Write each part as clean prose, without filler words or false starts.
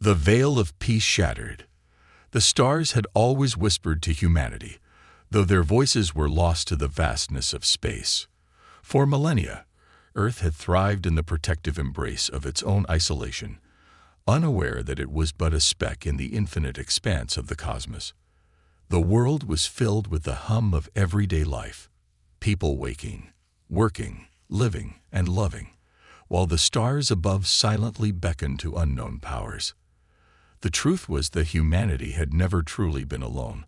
The veil of peace shattered. The stars had always whispered to humanity, though their voices were lost to the vastness of space. For millennia, Earth had thrived in the protective embrace of its own isolation, unaware that it was but a speck in the infinite expanse of the cosmos. The world was filled with the hum of everyday life, people waking, working, living, and loving, while the stars above silently beckoned to unknown powers. The truth was that humanity had never truly been alone,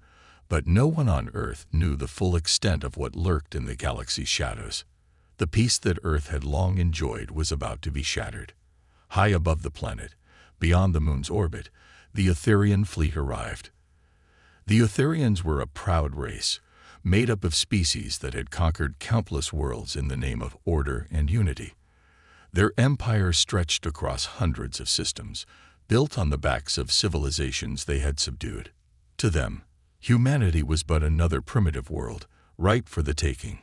but no one on Earth knew the full extent of what lurked in the galaxy's shadows. The peace that Earth had long enjoyed was about to be shattered. High above the planet, beyond the moon's orbit, the Etherian fleet arrived. The Etherians were a proud race, made up of species that had conquered countless worlds in the name of order and unity. Their empire stretched across hundreds of systems, built on the backs of civilizations they had subdued. To them, humanity was but another primitive world, ripe for the taking.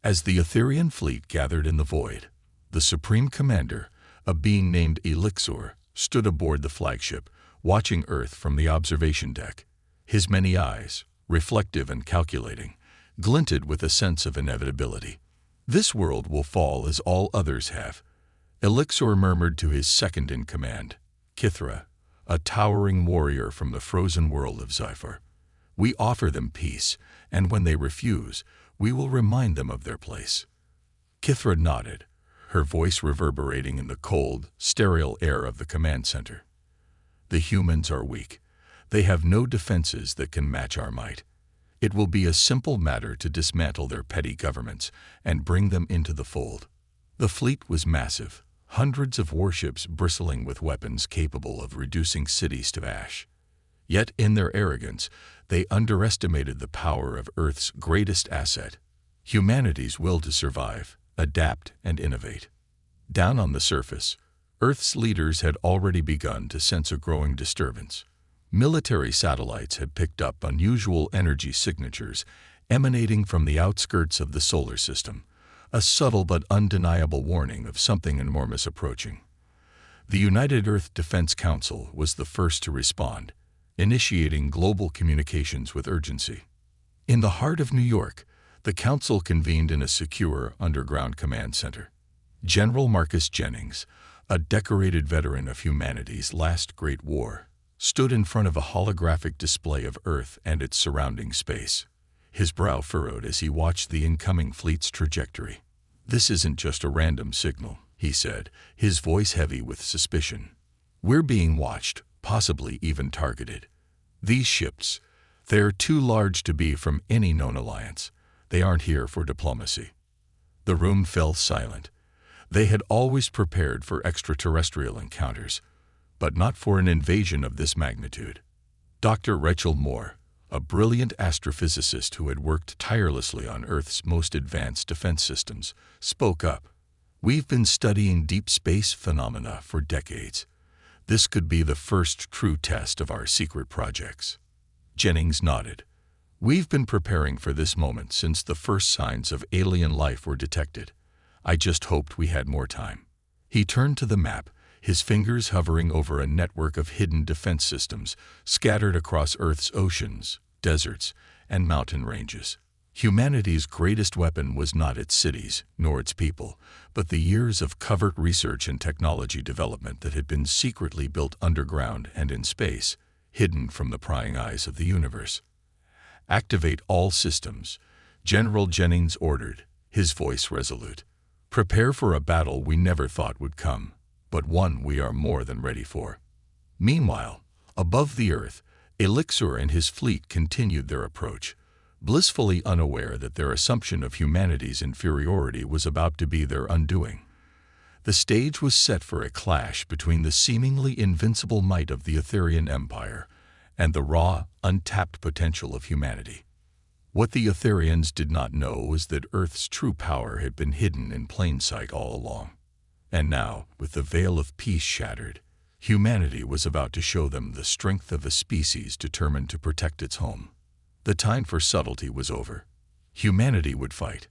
As the Etherian fleet gathered in the void, the Supreme Commander, a being named Elixir, stood aboard the flagship, watching Earth from the observation deck. His many eyes, reflective and calculating, glinted with a sense of inevitability. "This world will fall as all others have," Elixir murmured to his second-in-command, Kithra, a towering warrior from the frozen world of Zyphar. "We offer them peace, and when they refuse, we will remind them of their place." Kithra nodded, her voice reverberating in the cold, sterile air of the command center. "The humans are weak. They have no defenses that can match our might. It will be a simple matter to dismantle their petty governments and bring them into the fold." The fleet was massive, hundreds of warships bristling with weapons capable of reducing cities to ash. Yet in their arrogance, they underestimated the power of Earth's greatest asset, humanity's will to survive, adapt, and innovate. Down on the surface, Earth's leaders had already begun to sense a growing disturbance. Military satellites had picked up unusual energy signatures emanating from the outskirts of the solar system, a subtle but undeniable warning of something enormous approaching. The United Earth Defense Council was the first to respond, initiating global communications with urgency. In the heart of New York, the Council convened in a secure underground command center. General Marcus Jennings, a decorated veteran of humanity's last great war, stood in front of a holographic display of Earth and its surrounding space. His brow furrowed as he watched the incoming fleet's trajectory. "This isn't just a random signal," he said, his voice heavy with suspicion. "We're being watched, possibly even targeted. These ships, they're too large to be from any known alliance. They aren't here for diplomacy." The room fell silent. They had always prepared for extraterrestrial encounters, but not for an invasion of this magnitude. Dr. Rachel Moore, a brilliant astrophysicist who had worked tirelessly on Earth's most advanced defense systems, spoke up. "We've been studying deep space phenomena for decades. This could be the first true test of our secret projects." Jennings nodded. "We've been preparing for this moment since the first signs of alien life were detected. I just hoped we had more time." He turned to the map, his fingers hovering over a network of hidden defense systems scattered across Earth's oceans, deserts, and mountain ranges. Humanity's greatest weapon was not its cities, nor its people, but the years of covert research and technology development that had been secretly built underground and in space, hidden from the prying eyes of the universe. "Activate all systems," General Jennings ordered, his voice resolute. "Prepare for a battle we never thought would come, but one we are more than ready for." Meanwhile, above the Earth, Elixir and his fleet continued their approach, blissfully unaware that their assumption of humanity's inferiority was about to be their undoing. The stage was set for a clash between the seemingly invincible might of the Etherian Empire and the raw, untapped potential of humanity. What the Etherians did not know was that Earth's true power had been hidden in plain sight all along. And now, with the veil of peace shattered, humanity was about to show them the strength of a species determined to protect its home. The time for subtlety was over. Humanity would fight,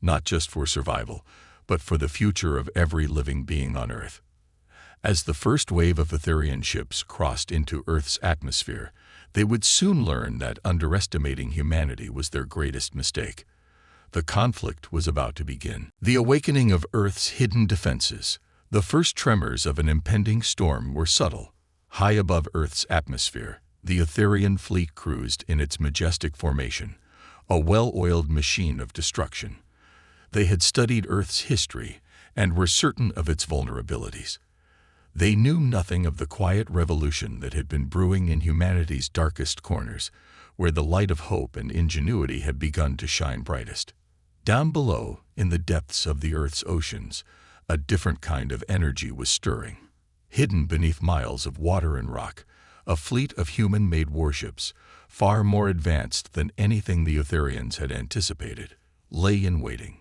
not just for survival, but for the future of every living being on Earth. As the first wave of Etherian ships crossed into Earth's atmosphere, they would soon learn that underestimating humanity was their greatest mistake. The conflict was about to begin. The awakening of Earth's hidden defenses. The first tremors of an impending storm were subtle. High above Earth's atmosphere, the Etherian fleet cruised in its majestic formation, a well-oiled machine of destruction. They had studied Earth's history and were certain of its vulnerabilities. They knew nothing of the quiet revolution that had been brewing in humanity's darkest corners, where the light of hope and ingenuity had begun to shine brightest. Down below, in the depths of the Earth's oceans, a different kind of energy was stirring. Hidden beneath miles of water and rock, a fleet of human-made warships, far more advanced than anything the Etherians had anticipated, lay in waiting.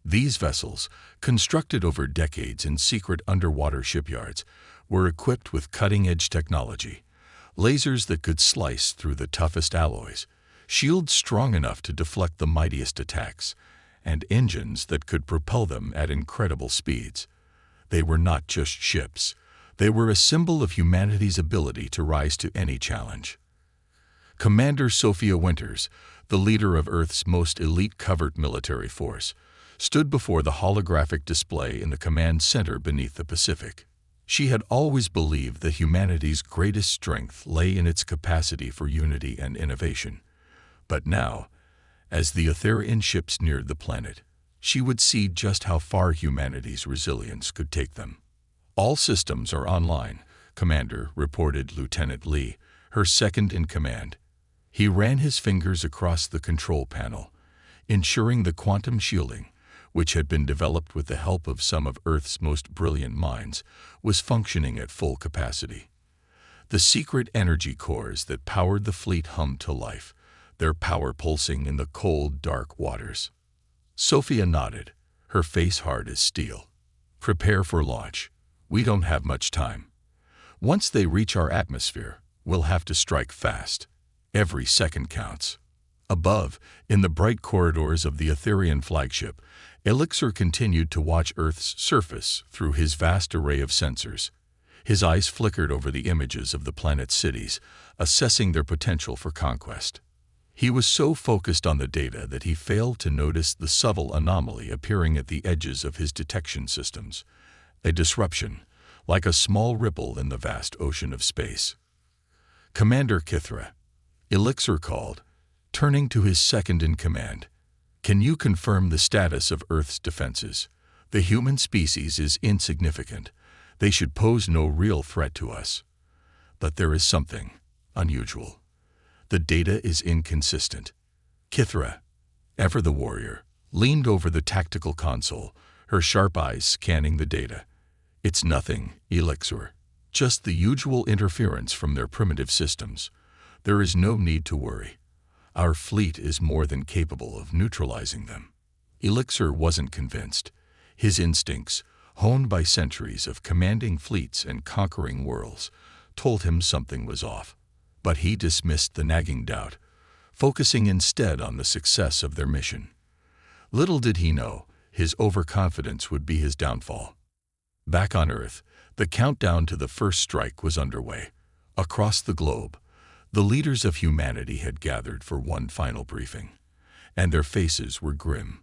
These vessels, constructed over decades in secret underwater shipyards, were equipped with cutting-edge technology, lasers that could slice through the toughest alloys, shields strong enough to deflect the mightiest attacks, and engines that could propel them at incredible speeds. They were not just ships. They were a symbol of humanity's ability to rise to any challenge. Commander Sophia Winters, the leader of Earth's most elite covert military force, stood before the holographic display in the command center beneath the Pacific. She had always believed that humanity's greatest strength lay in its capacity for unity and innovation. But now, as the Etherian ships neared the planet, she would see just how far humanity's resilience could take them. "All systems are online," Commander reported Lieutenant Lee, her second-in-command. He ran his fingers across the control panel, ensuring the quantum shielding, which had been developed with the help of some of Earth's most brilliant minds, was functioning at full capacity. The secret energy cores that powered the fleet hummed to life, their power pulsing in the cold, dark waters. Sophia nodded, her face hard as steel. "Prepare for launch. We don't have much time. Once they reach our atmosphere, we'll have to strike fast. Every second counts." Above, in the bright corridors of the Etherian flagship, Elixir continued to watch Earth's surface through his vast array of sensors. His eyes flickered over the images of the planet's cities, assessing their potential for conquest. He was so focused on the data that he failed to notice the subtle anomaly appearing at the edges of his detection systems, a disruption, like a small ripple in the vast ocean of space. "Commander Kithra," Elixir called, turning to his second-in-command. "Can you confirm the status of Earth's defenses? The human species is insignificant. They should pose no real threat to us. But there is something unusual. The data is inconsistent." Kithra, ever the warrior, leaned over the tactical console, her sharp eyes scanning the data. "It's nothing, Elixir. Just the usual interference from their primitive systems. There is no need to worry. Our fleet is more than capable of neutralizing them." Elixir wasn't convinced. His instincts, honed by centuries of commanding fleets and conquering worlds, told him something was off. But he dismissed the nagging doubt, focusing instead on the success of their mission. Little did he know, his overconfidence would be his downfall. Back on Earth, the countdown to the first strike was underway. Across the globe, the leaders of humanity had gathered for one final briefing, and their faces were grim.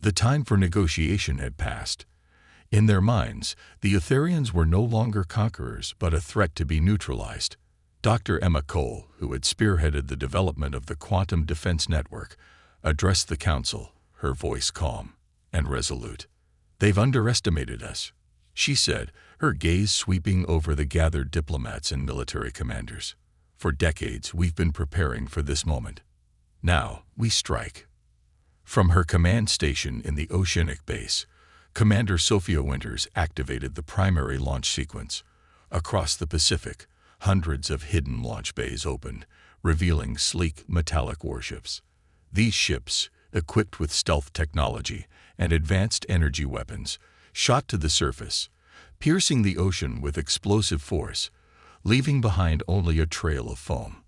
The time for negotiation had passed. In their minds, the Etherians were no longer conquerors, but a threat to be neutralized. Dr. Emma Cole, who had spearheaded the development of the Quantum Defense Network, addressed the council, her voice calm and resolute. "They've underestimated us," she said, her gaze sweeping over the gathered diplomats and military commanders. "For decades, we've been preparing for this moment. Now, we strike." From her command station in the Oceanic Base, Commander Sophia Winters activated the primary launch sequence. Across the Pacific, hundreds of hidden launch bays opened, revealing sleek, metallic warships. These ships, equipped with stealth technology and advanced energy weapons, shot to the surface, piercing the ocean with explosive force, leaving behind only a trail of foam.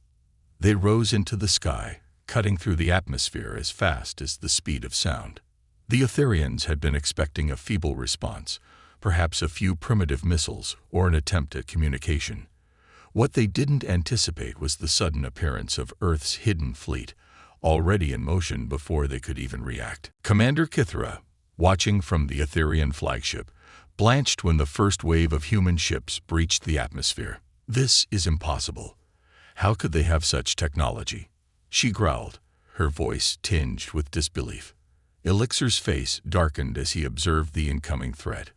They rose into the sky, cutting through the atmosphere as fast as the speed of sound. The Etherians had been expecting a feeble response, perhaps a few primitive missiles or an attempt at communication. What they didn't anticipate was the sudden appearance of Earth's hidden fleet, already in motion before they could even react. Commander Kithra, watching from the Etherian flagship, blanched when the first wave of human ships breached the atmosphere. "This is impossible. How could they have such technology?" she growled, her voice tinged with disbelief. Elixir's face darkened as he observed the incoming threat.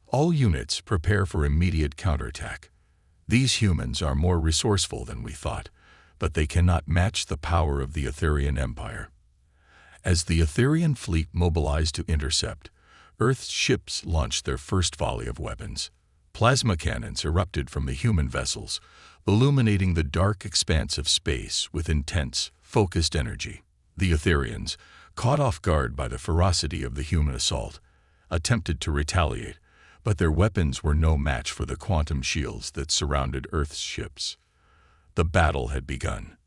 "All units prepare for immediate counterattack. These humans are more resourceful than we thought, but they cannot match the power of the Etherian Empire." As the Etherian fleet mobilized to intercept, Earth's ships launched their first volley of weapons. Plasma cannons erupted from the human vessels, illuminating the dark expanse of space with intense, focused energy. The Etherians, caught off guard by the ferocity of the human assault, attempted to retaliate, but their weapons were no match for the quantum shields that surrounded Earth's ships. The battle had begun.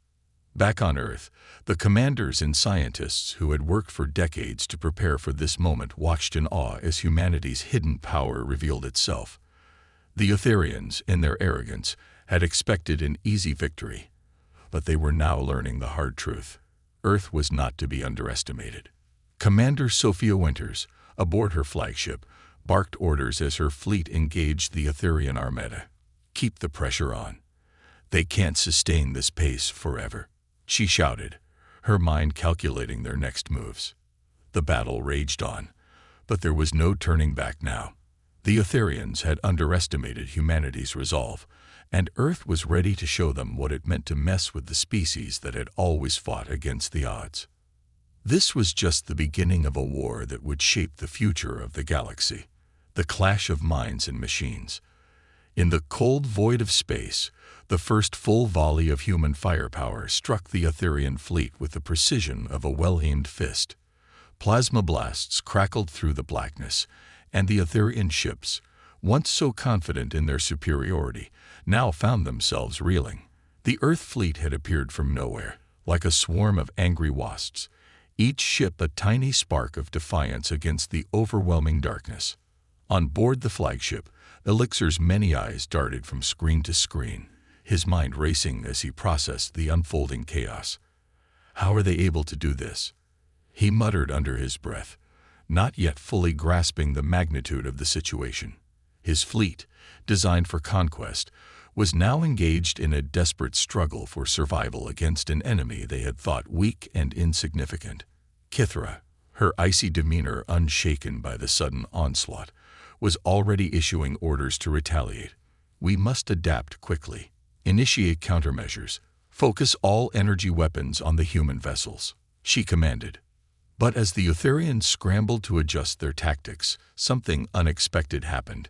Back on Earth, the commanders and scientists who had worked for decades to prepare for this moment watched in awe as humanity's hidden power revealed itself. The Etherians, in their arrogance, had expected an easy victory, but they were now learning the hard truth. Earth was not to be underestimated. Commander Sophia Winters, aboard her flagship, barked orders as her fleet engaged the Etherian armada. "Keep the pressure on. They can't sustain this pace forever," she shouted, her mind calculating their next moves. The battle raged on, but there was no turning back now. The Etherians had underestimated humanity's resolve, and Earth was ready to show them what it meant to mess with the species that had always fought against the odds. This was just the beginning of a war that would shape the future of the galaxy, the clash of minds and machines. In the cold void of space, the first full volley of human firepower struck the Etherian fleet with the precision of a well-aimed fist. Plasma blasts crackled through the blackness, and the Etherian ships, once so confident in their superiority, now found themselves reeling. The Earth fleet had appeared from nowhere, like a swarm of angry wasps, each ship a tiny spark of defiance against the overwhelming darkness. On board the flagship, Elixir's many eyes darted from screen to screen, his mind racing as he processed the unfolding chaos. "How are they able to do this?" he muttered under his breath, not yet fully grasping the magnitude of the situation. His fleet, designed for conquest, was now engaged in a desperate struggle for survival against an enemy they had thought weak and insignificant. Kithra, her icy demeanor unshaken by the sudden onslaught, was already issuing orders to retaliate. "We must adapt quickly. Initiate countermeasures. Focus all energy weapons on the human vessels," she commanded. But as the Etherians scrambled to adjust their tactics, something unexpected happened.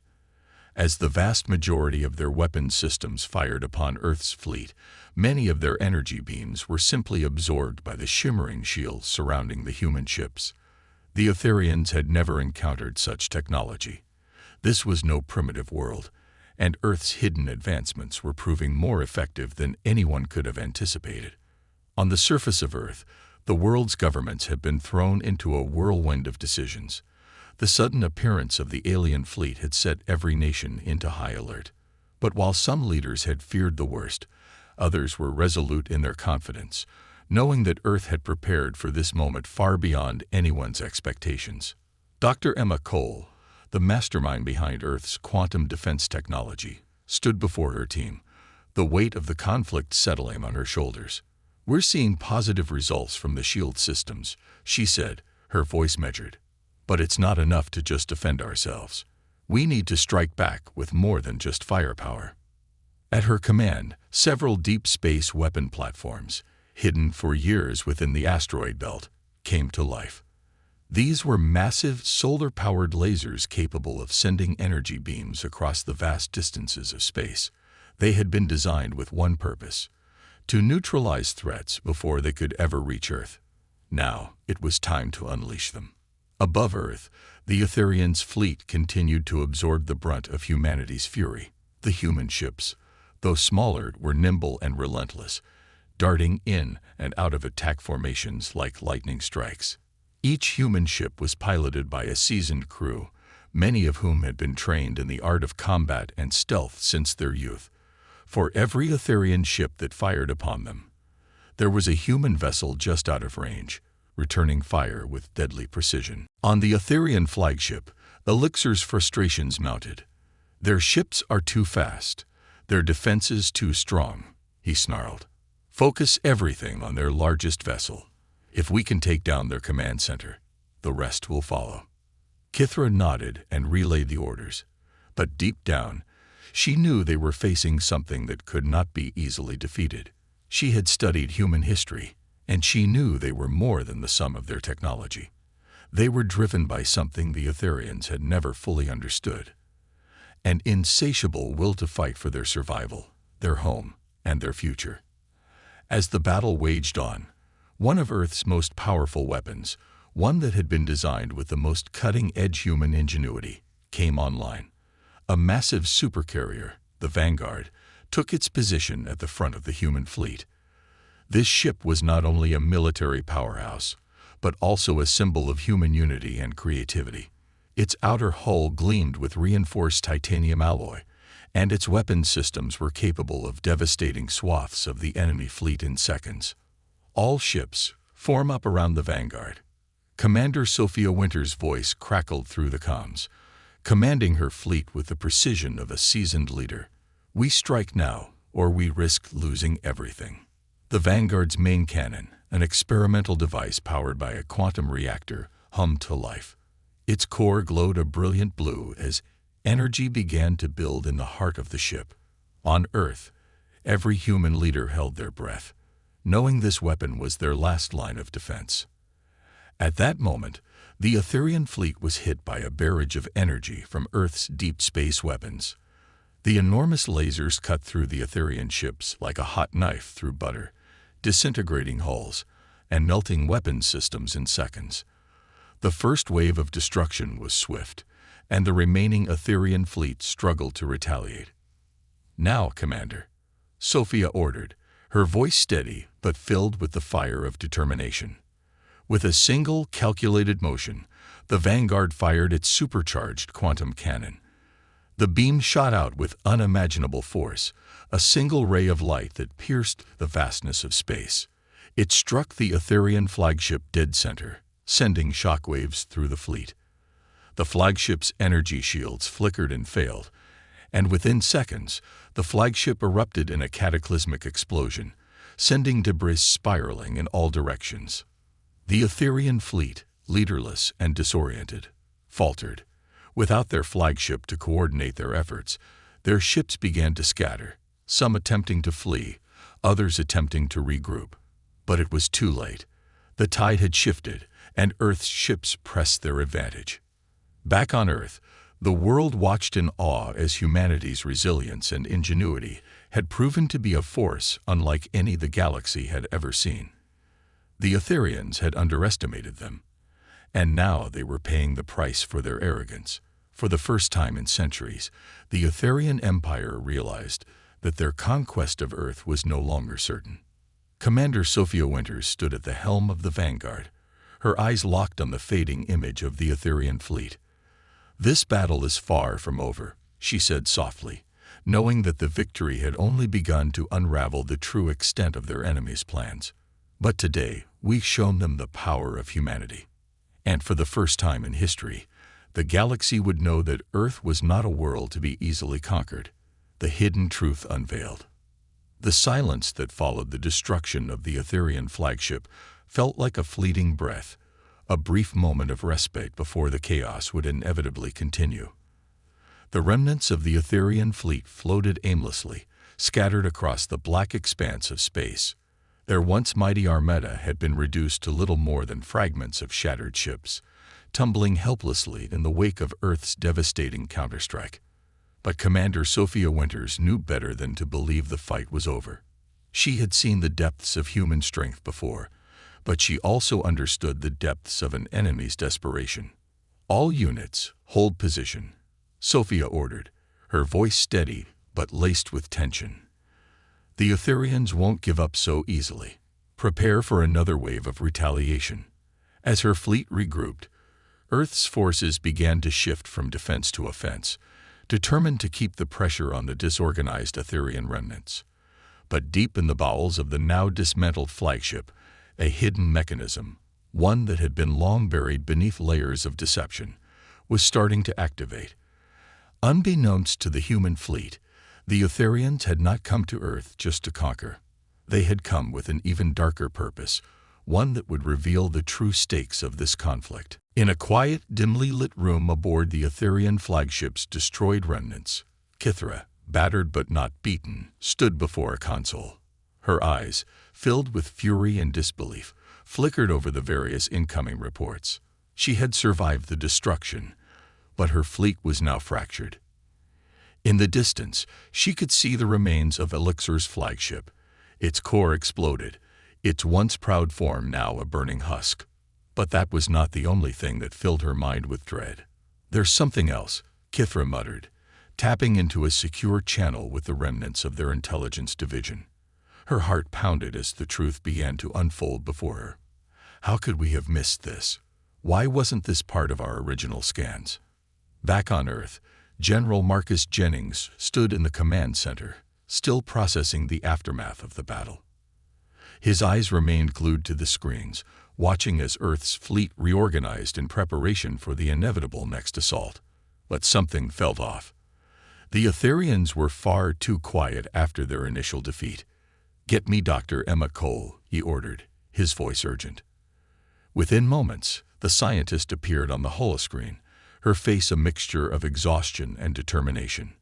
As the vast majority of their weapon systems fired upon Earth's fleet, many of their energy beams were simply absorbed by the shimmering shields surrounding the human ships. The Etherians had never encountered such technology. This was no primitive world, and Earth's hidden advancements were proving more effective than anyone could have anticipated. On the surface of Earth, the world's governments had been thrown into a whirlwind of decisions. The sudden appearance of the alien fleet had set every nation into high alert. But while some leaders had feared the worst, others were resolute in their confidence, knowing that Earth had prepared for this moment far beyond anyone's expectations. Dr. Emma Cole, the mastermind behind Earth's quantum defense technology, stood before her team, the weight of the conflict settling on her shoulders. "We're seeing positive results from the shield systems," she said, her voice measured. "But it's not enough to just defend ourselves. We need to strike back with more than just firepower." At her command, several deep space weapon platforms, hidden for years within the asteroid belt, came to life. These were massive solar-powered lasers capable of sending energy beams across the vast distances of space. They had been designed with one purpose: to neutralize threats before they could ever reach Earth. Now it was time to unleash them. Above Earth, the Etherians' fleet continued to absorb the brunt of humanity's fury. The human ships, though smaller, were nimble and relentless, darting in and out of attack formations like lightning strikes. Each human ship was piloted by a seasoned crew, many of whom had been trained in the art of combat and stealth since their youth. For every Etherian ship that fired upon them, there was a human vessel just out of range, returning fire with deadly precision. On the Etherian flagship, Elixir's frustrations mounted. "Their ships are too fast, their defenses too strong," he snarled. "Focus everything on their largest vessel. If we can take down their command center, the rest will follow." Kithra nodded and relayed the orders, but deep down, she knew they were facing something that could not be easily defeated. She had studied human history, and she knew they were more than the sum of their technology. They were driven by something the Etherians had never fully understood: an insatiable will to fight for their survival, their home, and their future. As the battle waged on, one of Earth's most powerful weapons, one that had been designed with the most cutting-edge human ingenuity, came online. A massive supercarrier, the Vanguard, took its position at the front of the human fleet. This ship was not only a military powerhouse, but also a symbol of human unity and creativity. Its outer hull gleamed with reinforced titanium alloy, and its weapon systems were capable of devastating swaths of the enemy fleet in seconds. "All ships, form up around the Vanguard." Commander Sophia Winter's voice crackled through the comms, commanding her fleet with the precision of a seasoned leader. "We strike now, or we risk losing everything." The Vanguard's main cannon, an experimental device powered by a quantum reactor, hummed to life. Its core glowed a brilliant blue as energy began to build in the heart of the ship. On Earth, every human leader held their breath, knowing this weapon was their last line of defense. At that moment, the Etherian fleet was hit by a barrage of energy from Earth's deep space weapons. The enormous lasers cut through the Etherian ships like a hot knife through butter, disintegrating hulls and melting weapons systems in seconds. The first wave of destruction was swift, and the remaining Etherian fleet struggled to retaliate. "Now, Commander," Sophia ordered, her voice steady but filled with the fire of determination. With a single, calculated motion, the Vanguard fired its supercharged quantum cannon. The beam shot out with unimaginable force, a single ray of light that pierced the vastness of space. It struck the Etherian flagship dead center, sending shockwaves through the fleet. The flagship's energy shields flickered and failed, and within seconds, the flagship erupted in a cataclysmic explosion, sending debris spiraling in all directions. The Etherian fleet, leaderless and disoriented, faltered. Without their flagship to coordinate their efforts, their ships began to scatter, some attempting to flee, others attempting to regroup. But it was too late. The tide had shifted, and Earth's ships pressed their advantage. Back on Earth, the world watched in awe as humanity's resilience and ingenuity had proven to be a force unlike any the galaxy had ever seen. The Etherians had underestimated them, and now they were paying the price for their arrogance. For the first time in centuries, the Etherian Empire realized that their conquest of Earth was no longer certain. Commander Sophia Winters stood at the helm of the Vanguard, her eyes locked on the fading image of the Etherian fleet. "This battle is far from over," she said softly, knowing that the victory had only begun to unravel the true extent of their enemies' plans. "But today, we've shown them the power of humanity. And for the first time in history, the galaxy would know that Earth was not a world to be easily conquered." The hidden truth unveiled. The silence that followed the destruction of the Etherian flagship felt like a fleeting breath, a brief moment of respite before the chaos would inevitably continue. The remnants of the Etherian fleet floated aimlessly, scattered across the black expanse of space. Their once mighty armada had been reduced to little more than fragments of shattered ships, tumbling helplessly in the wake of Earth's devastating counterstrike. But Commander Sophia Winters knew better than to believe the fight was over. She had seen the depths of human strength before, but she also understood the depths of an enemy's desperation. "All units, hold position," Sophia ordered, her voice steady but laced with tension. "The Etherians won't give up so easily. Prepare for another wave of retaliation." As her fleet regrouped, Earth's forces began to shift from defense to offense, determined to keep the pressure on the disorganized Etherian remnants. But deep in the bowels of the now dismantled flagship, a hidden mechanism, one that had been long buried beneath layers of deception, was starting to activate. Unbeknownst to the human fleet, the Etherians had not come to Earth just to conquer. They had come with an even darker purpose, one that would reveal the true stakes of this conflict. In a quiet, dimly lit room aboard the Etherian flagship's destroyed remnants, Kithra, battered but not beaten, stood before a console. Her eyes, filled with fury and disbelief, flickered over the various incoming reports. She had survived the destruction, but her fleet was now fractured. In the distance, she could see the remains of Elixir's flagship. Its core exploded, its once proud form now a burning husk. But that was not the only thing that filled her mind with dread. "There's something else," Kithra muttered, tapping into a secure channel with the remnants of their intelligence division. Her heart pounded as the truth began to unfold before her. How could we have missed this? Why wasn't this part of our original scans? Back on Earth, General Marcus Jennings stood in the command center, still processing the aftermath of the battle. His eyes remained glued to the screens, watching as Earth's fleet reorganized in preparation for the inevitable next assault. But something felt off. The Etherians were far too quiet after their initial defeat. "Get me Dr. Emma Cole," he ordered, his voice urgent. Within moments, the scientist appeared on the holoscreen, her face a mixture of exhaustion and determination.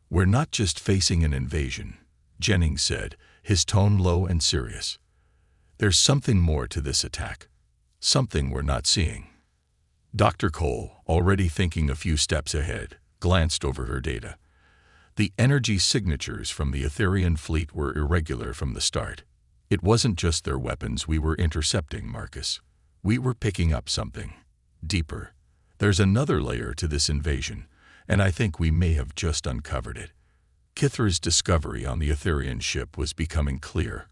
"We're not just facing an invasion," Jennings said, his tone low and serious. "There's something more to this attack. Something we're not seeing." Dr. Cole, already thinking a few steps ahead, glanced over her data. The energy signatures from the Etherian fleet were irregular from the start. "It wasn't just their weapons we were intercepting, Marcus. We were picking up something deeper. There's another layer to this invasion, and I think we may have just uncovered it." Kithra's discovery on the Etherian ship was becoming clear.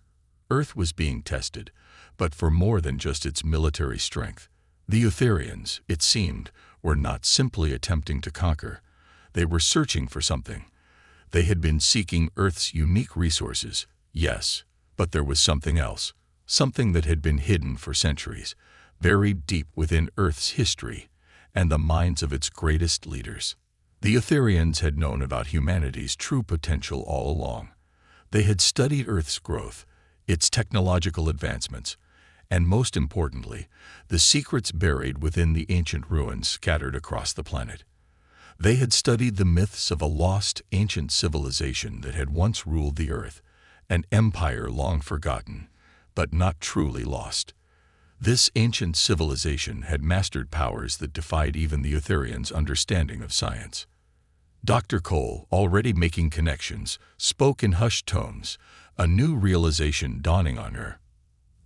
Earth was being tested, but for more than just its military strength. The Etherians, it seemed, were not simply attempting to conquer. They were searching for something. They had been seeking Earth's unique resources, yes, but there was something else, something that had been hidden for centuries, buried deep within Earth's history and the minds of its greatest leaders. The Etherians had known about humanity's true potential all along. They had studied Earth's growth, its technological advancements, and most importantly, the secrets buried within the ancient ruins scattered across the planet. They had studied the myths of a lost ancient civilization that had once ruled the Earth, an empire long forgotten, but not truly lost. This ancient civilization had mastered powers that defied even the Etherians' understanding of science. Dr. Cole, already making connections, spoke in hushed tones, a new realization dawning on her.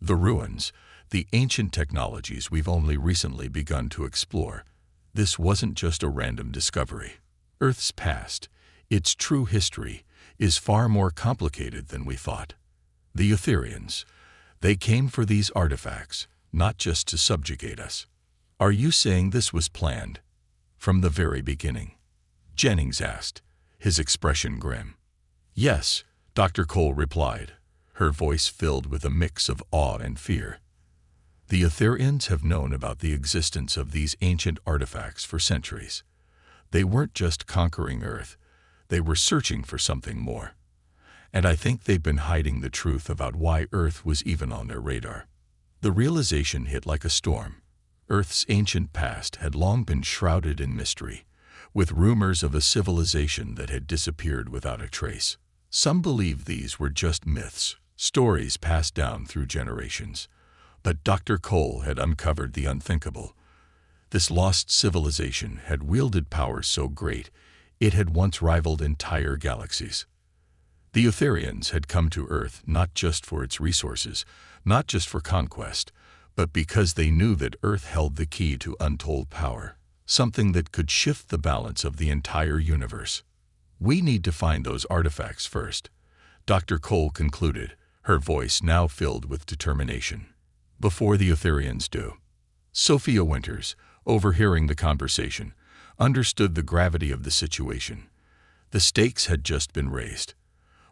"The ruins, the ancient technologies we've only recently begun to explore. This wasn't just a random discovery. Earth's past, its true history, is far more complicated than we thought. The Etherians, they came for these artifacts, not just to subjugate us." "Are you saying this was planned from the very beginning?" Jennings asked, his expression grim. "Yes," Dr. Cole replied, her voice filled with a mix of awe and fear. "The Etherians have known about the existence of these ancient artifacts for centuries. They weren't just conquering Earth, they were searching for something more. And I think they've been hiding the truth about why Earth was even on their radar." The realization hit like a storm. Earth's ancient past had long been shrouded in mystery, with rumors of a civilization that had disappeared without a trace. Some believed these were just myths, stories passed down through generations. But Dr. Cole had uncovered the unthinkable. This lost civilization had wielded power so great, it had once rivaled entire galaxies. The Etherians had come to Earth not just for its resources, not just for conquest, but because they knew that Earth held the key to untold power, something that could shift the balance of the entire universe. "We need to find those artifacts first," Dr. Cole concluded, her voice now filled with determination. "Before the Etherians do." Sophia Winters, overhearing the conversation, understood the gravity of the situation. The stakes had just been raised.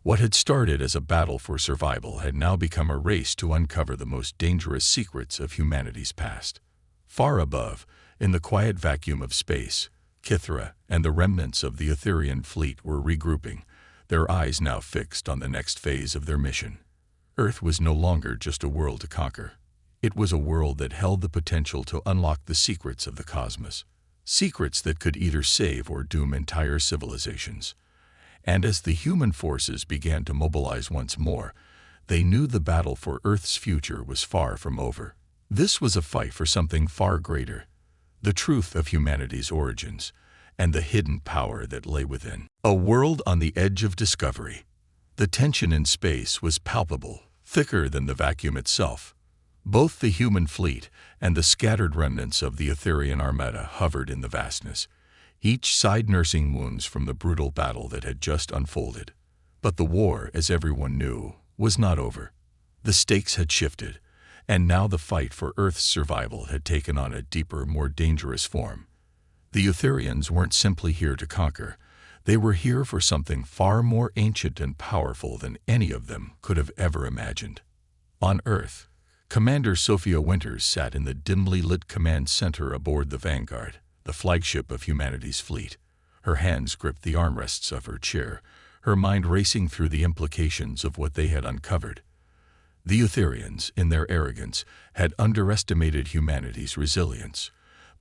What had started as a battle for survival had now become a race to uncover the most dangerous secrets of humanity's past. Far above, in the quiet vacuum of space, Kithra and the remnants of the Etherian fleet were regrouping, their eyes now fixed on the next phase of their mission. Earth was no longer just a world to conquer. It was a world that held the potential to unlock the secrets of the cosmos, secrets that could either save or doom entire civilizations. And as the human forces began to mobilize once more, they knew the battle for Earth's future was far from over. This was a fight for something far greater, the truth of humanity's origins and the hidden power that lay within. A world on the edge of discovery. The tension in space was palpable, thicker than the vacuum itself. Both the human fleet and the scattered remnants of the Etherian armada hovered in the vastness, each side nursing wounds from the brutal battle that had just unfolded. But the war, as everyone knew, was not over. The stakes had shifted, and now the fight for Earth's survival had taken on a deeper, more dangerous form. The Etherians weren't simply here to conquer. They were here for something far more ancient and powerful than any of them could have ever imagined. On Earth, Commander Sophia Winters sat in the dimly lit command center aboard the Vanguard, the flagship of humanity's fleet. Her hands gripped the armrests of her chair, her mind racing through the implications of what they had uncovered. The Etherians, in their arrogance, had underestimated humanity's resilience,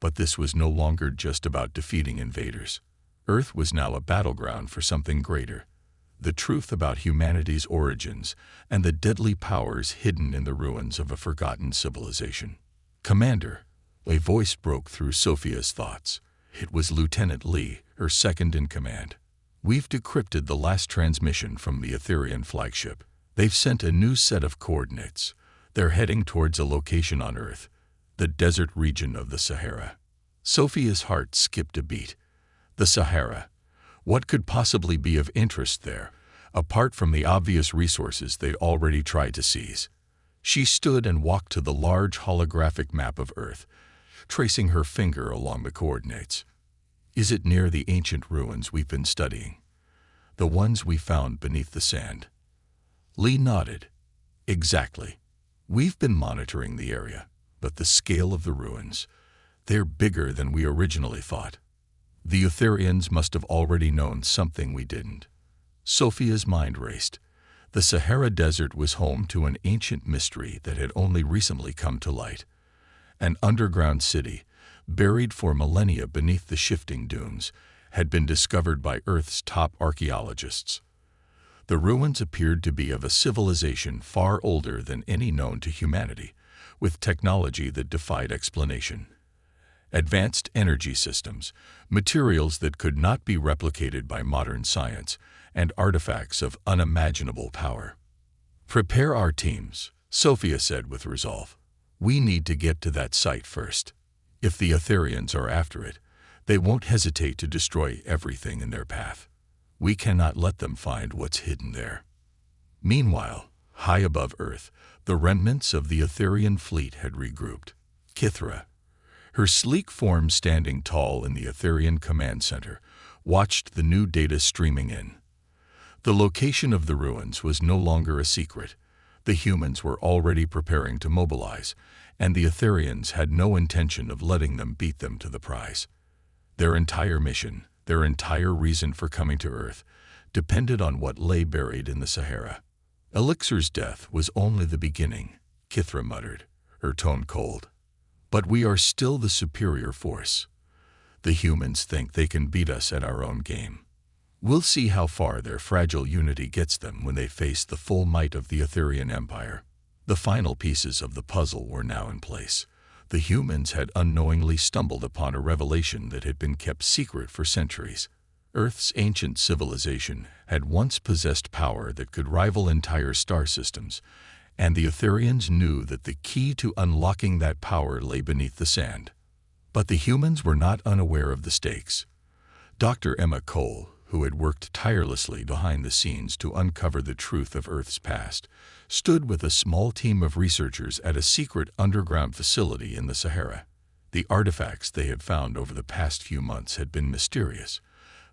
but this was no longer just about defeating invaders. Earth was now a battleground for something greater, the truth about humanity's origins and the deadly powers hidden in the ruins of a forgotten civilization. Commander, a voice broke through Sophia's thoughts. It was Lieutenant Lee, her second in command. We've decrypted the last transmission from the Etherian flagship. They've sent a new set of coordinates. They're heading towards a location on Earth, the desert region of the Sahara. Sophia's heart skipped a beat. The Sahara. What could possibly be of interest there, apart from the obvious resources they'd already tried to seize? She stood and walked to the large holographic map of Earth, tracing her finger along the coordinates. Is it near the ancient ruins we've been studying? The ones we found beneath the sand? Lee nodded. Exactly. We've been monitoring the area, but the scale of the ruins, they're bigger than we originally thought. The Etherians must have already known something we didn't. Sophia's mind raced. The Sahara Desert was home to an ancient mystery that had only recently come to light. An underground city, buried for millennia beneath the shifting dunes, had been discovered by Earth's top archaeologists. The ruins appeared to be of a civilization far older than any known to humanity, with technology that defied explanation. Advanced energy systems, materials that could not be replicated by modern science, and artifacts of unimaginable power. Prepare our teams, Sophia said with resolve. We need to get to that site first. If the Etherians are after it, they won't hesitate to destroy everything in their path. We cannot let them find what's hidden there. Meanwhile, high above Earth, the remnants of the Etherian fleet had regrouped. Kithra, her sleek form standing tall in the Etherian command center, watched the new data streaming in. The location of the ruins was no longer a secret. The humans were already preparing to mobilize, and the Etherians had no intention of letting them beat them to the prize. Their entire mission, their entire reason for coming to Earth, depended on what lay buried in the Sahara. Elixir's death was only the beginning, Kithra muttered, her tone cold. But we are still the superior force. The humans think they can beat us at our own game. We'll see how far their fragile unity gets them when they face the full might of the Etherian Empire. The final pieces of the puzzle were now in place. The humans had unknowingly stumbled upon a revelation that had been kept secret for centuries. Earth's ancient civilization had once possessed power that could rival entire star systems, and the Etherians knew that the key to unlocking that power lay beneath the sand. But the humans were not unaware of the stakes. Dr. Emma Cole, who had worked tirelessly behind the scenes to uncover the truth of Earth's past, stood with a small team of researchers at a secret underground facility in the Sahara. The artifacts they had found over the past few months had been mysterious,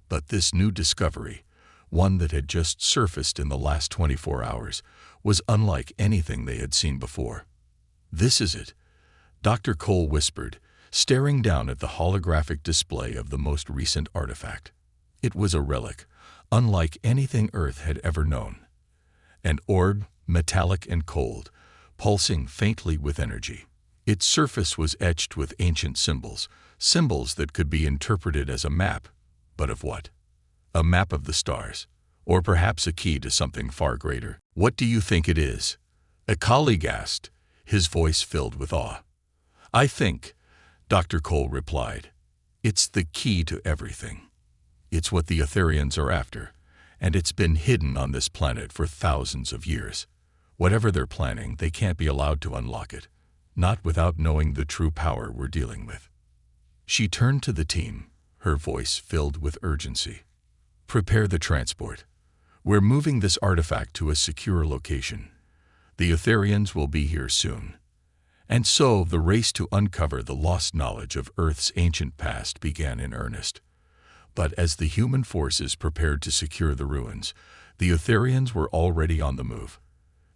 but this new discovery, one that had just surfaced in the last 24 hours, was unlike anything they had seen before. "This is it," Dr. Cole whispered, staring down at the holographic display of the most recent artifact. It was a relic, unlike anything Earth had ever known. An orb, metallic and cold, pulsing faintly with energy. Its surface was etched with ancient symbols, symbols that could be interpreted as a map. But of what? A map of the stars, or perhaps a key to something far greater. "What do you think it is?" a colleague asked, his voice filled with awe. "I think," Dr. Cole replied, "it's the key to everything. It's what the Etherians are after, and it's been hidden on this planet for thousands of years. Whatever they're planning, they can't be allowed to unlock it, not without knowing the true power we're dealing with." She turned to the team, her voice filled with urgency. "Prepare the transport. We're moving this artifact to a secure location. The Etherians will be here soon." And so the race to uncover the lost knowledge of Earth's ancient past began in earnest. But as the human forces prepared to secure the ruins, the Etherians were already on the move.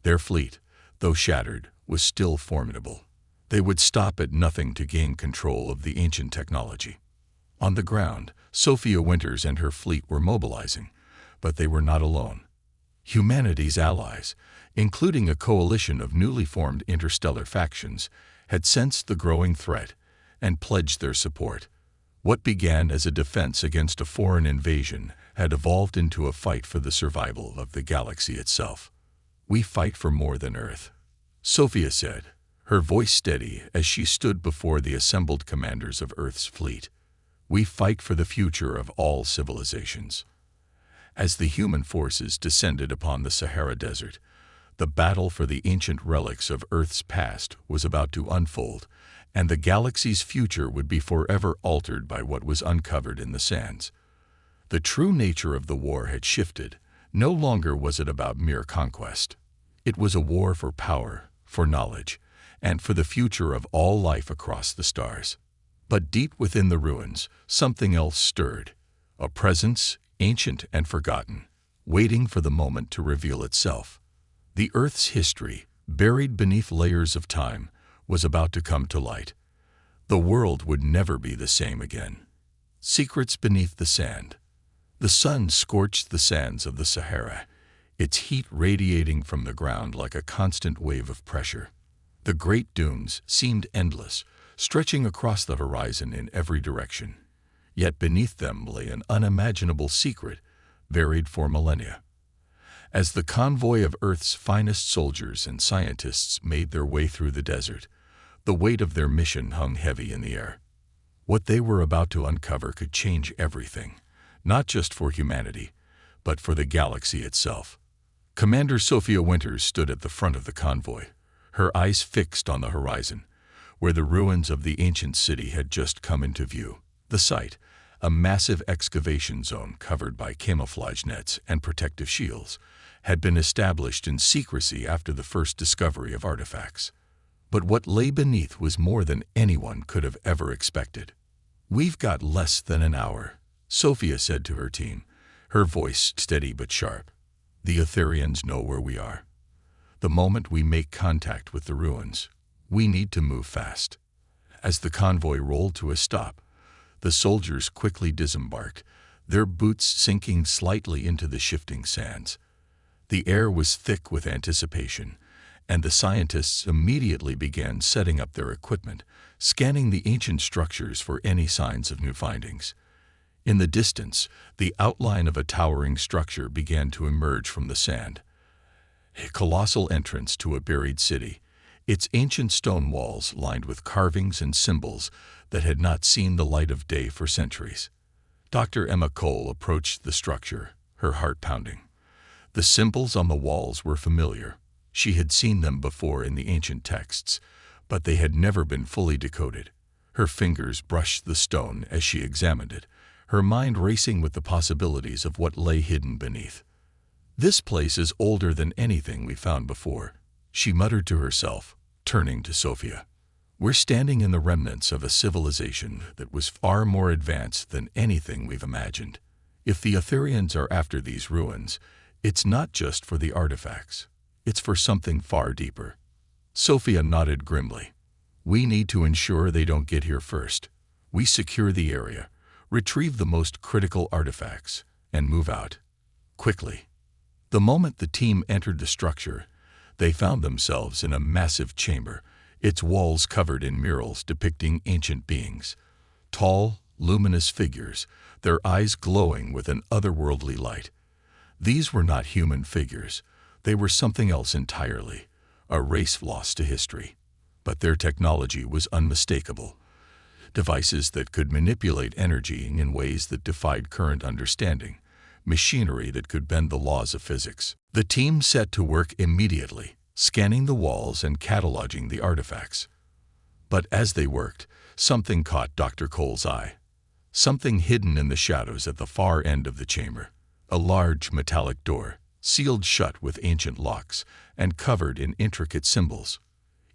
Their fleet, though shattered, was still formidable. They would stop at nothing to gain control of the ancient technology. On the ground, Sophia Winters and her fleet were mobilizing, but they were not alone. Humanity's allies, including a coalition of newly formed interstellar factions, had sensed the growing threat and pledged their support. What began as a defense against a foreign invasion had evolved into a fight for the survival of the galaxy itself. "We fight for more than Earth," Sophia said, her voice steady as she stood before the assembled commanders of Earth's fleet. "We fight for the future of all civilizations." As the human forces descended upon the Sahara Desert, the battle for the ancient relics of Earth's past was about to unfold, and the galaxy's future would be forever altered by what was uncovered in the sands. The true nature of the war had shifted. No longer was it about mere conquest. It was a war for power, for knowledge, and for the future of all life across the stars. But deep within the ruins, something else stirred, a presence, ancient and forgotten, waiting for the moment to reveal itself. The Earth's history, buried beneath layers of time, was about to come to light. The world would never be the same again. Secrets beneath the sand. The sun scorched the sands of the Sahara, its heat radiating from the ground like a constant wave of pressure. The great dunes seemed endless, stretching across the horizon in every direction. Yet beneath them lay an unimaginable secret, buried for millennia. As the convoy of Earth's finest soldiers and scientists made their way through the desert, the weight of their mission hung heavy in the air. What they were about to uncover could change everything, not just for humanity, but for the galaxy itself. Commander Sophia Winters stood at the front of the convoy, her eyes fixed on the horizon, where the ruins of the ancient city had just come into view. The site, a massive excavation zone covered by camouflage nets and protective shields, had been established in secrecy after the first discovery of artifacts. But what lay beneath was more than anyone could have ever expected. "We've got less than an hour," Sophia said to her team, her voice steady but sharp. "The Etherians know where we are. The moment we make contact with the ruins, we need to move fast." As the convoy rolled to a stop, the soldiers quickly disembarked, their boots sinking slightly into the shifting sands. The air was thick with anticipation, and the scientists immediately began setting up their equipment, scanning the ancient structures for any signs of new findings. In the distance, the outline of a towering structure began to emerge from the sand. A colossal entrance to a buried city, its ancient stone walls lined with carvings and symbols that had not seen the light of day for centuries. Dr. Emma Cole approached the structure, her heart pounding. The symbols on the walls were familiar. She had seen them before in the ancient texts, but they had never been fully decoded. Her fingers brushed the stone as she examined it, her mind racing with the possibilities of what lay hidden beneath. "This place is older than anything we found before," she muttered to herself, turning to Sophia. We're standing in the remnants of a civilization that was far more advanced than anything we've imagined. If the Etherians are after these ruins, it's not just for the artifacts. It's for something far deeper. Sophia nodded grimly. We need to ensure they don't get here first. We secure the area, retrieve the most critical artifacts, and move out. Quickly. The moment the team entered the structure, they found themselves in a massive chamber, its walls covered in murals depicting ancient beings. Tall, luminous figures, their eyes glowing with an otherworldly light. These were not human figures. They were something else entirely, a race lost to history. But their technology was unmistakable. Devices that could manipulate energy in ways that defied current understanding. Machinery that could bend the laws of physics. The team set to work immediately, scanning the walls and cataloging the artifacts. But as they worked, something caught Dr. Cole's eye. Something hidden in the shadows at the far end of the chamber. A large metallic door, sealed shut with ancient locks and covered in intricate symbols.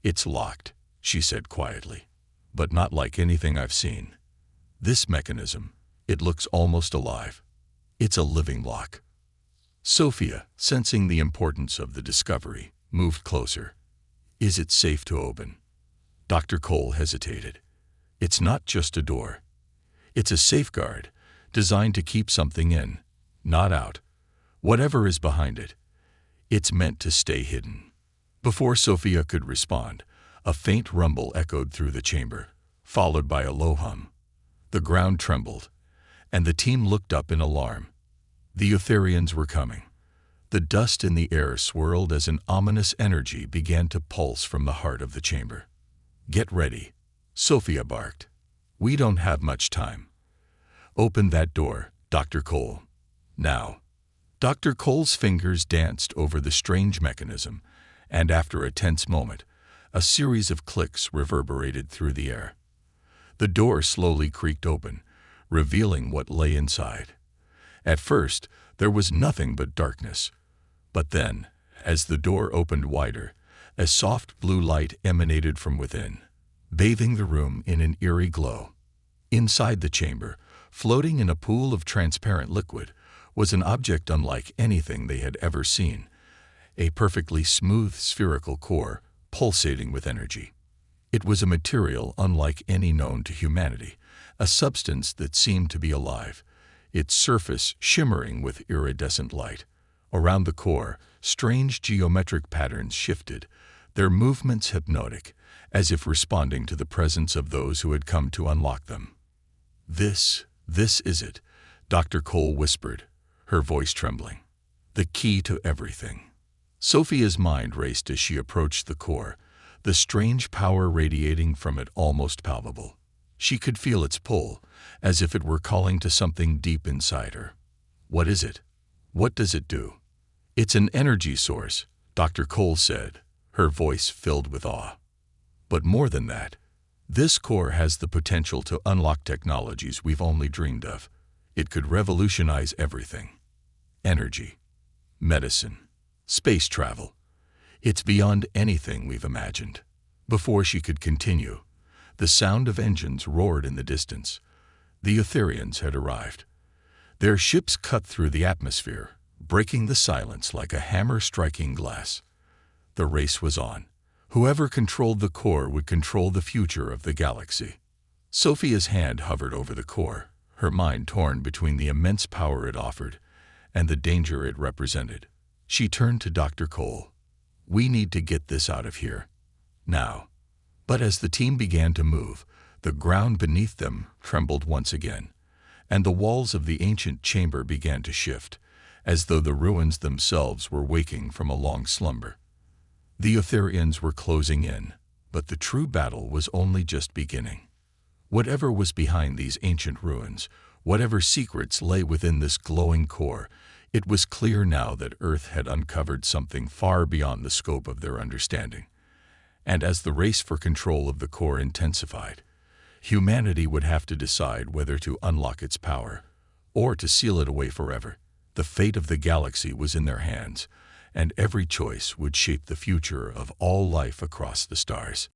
It's locked, she said quietly, but not like anything I've seen. This mechanism, it looks almost alive. It's a living lock. Sophia, sensing the importance of the discovery, moved closer. Is it safe to open? Dr. Cole hesitated. It's not just a door. It's a safeguard, designed to keep something in, not out. Whatever is behind it, it's meant to stay hidden. Before Sophia could respond, a faint rumble echoed through the chamber, followed by a low hum. The ground trembled, and the team looked up in alarm. The Etherians were coming. The dust in the air swirled as an ominous energy began to pulse from the heart of the chamber. Get ready, Sophia barked. We don't have much time. Open that door, Dr. Cole. Now. Dr. Cole's fingers danced over the strange mechanism, and after a tense moment, a series of clicks reverberated through the air. The door slowly creaked open, revealing what lay inside. At first, there was nothing but darkness. But then, as the door opened wider, a soft blue light emanated from within, bathing the room in an eerie glow. Inside the chamber, floating in a pool of transparent liquid, was an object unlike anything they had ever seen, a perfectly smooth spherical core pulsating with energy. It was a material unlike any known to humanity, a substance that seemed to be alive, its surface shimmering with iridescent light. Around the core, strange geometric patterns shifted, their movements hypnotic, as if responding to the presence of those who had come to unlock them. This is it, Dr. Cole whispered, her voice trembling. The key to everything. Sophia's mind raced as she approached the core, the strange power radiating from it almost palpable. She could feel its pull, as if it were calling to something deep inside her. What is it? What does it do? It's an energy source, Dr. Cole said, her voice filled with awe. But more than that, this core has the potential to unlock technologies we've only dreamed of. It could revolutionize everything. Energy, medicine, space travel. It's beyond anything we've imagined. Before she could continue, the sound of engines roared in the distance. The Etherians had arrived. Their ships cut through the atmosphere, breaking the silence like a hammer striking glass. The race was on. Whoever controlled the core would control the future of the galaxy. Sophia's hand hovered over the core, her mind torn between the immense power it offered and the danger it represented. She turned to Dr. Cole. We need to get this out of here. Now. But as the team began to move, the ground beneath them trembled once again, and the walls of the ancient chamber began to shift, as though the ruins themselves were waking from a long slumber. The Etherians were closing in, but the true battle was only just beginning. Whatever was behind these ancient ruins, whatever secrets lay within this glowing core, it was clear now that Earth had uncovered something far beyond the scope of their understanding. And as the race for control of the core intensified, humanity would have to decide whether to unlock its power or to seal it away forever. The fate of the galaxy was in their hands, and every choice would shape the future of all life across the stars.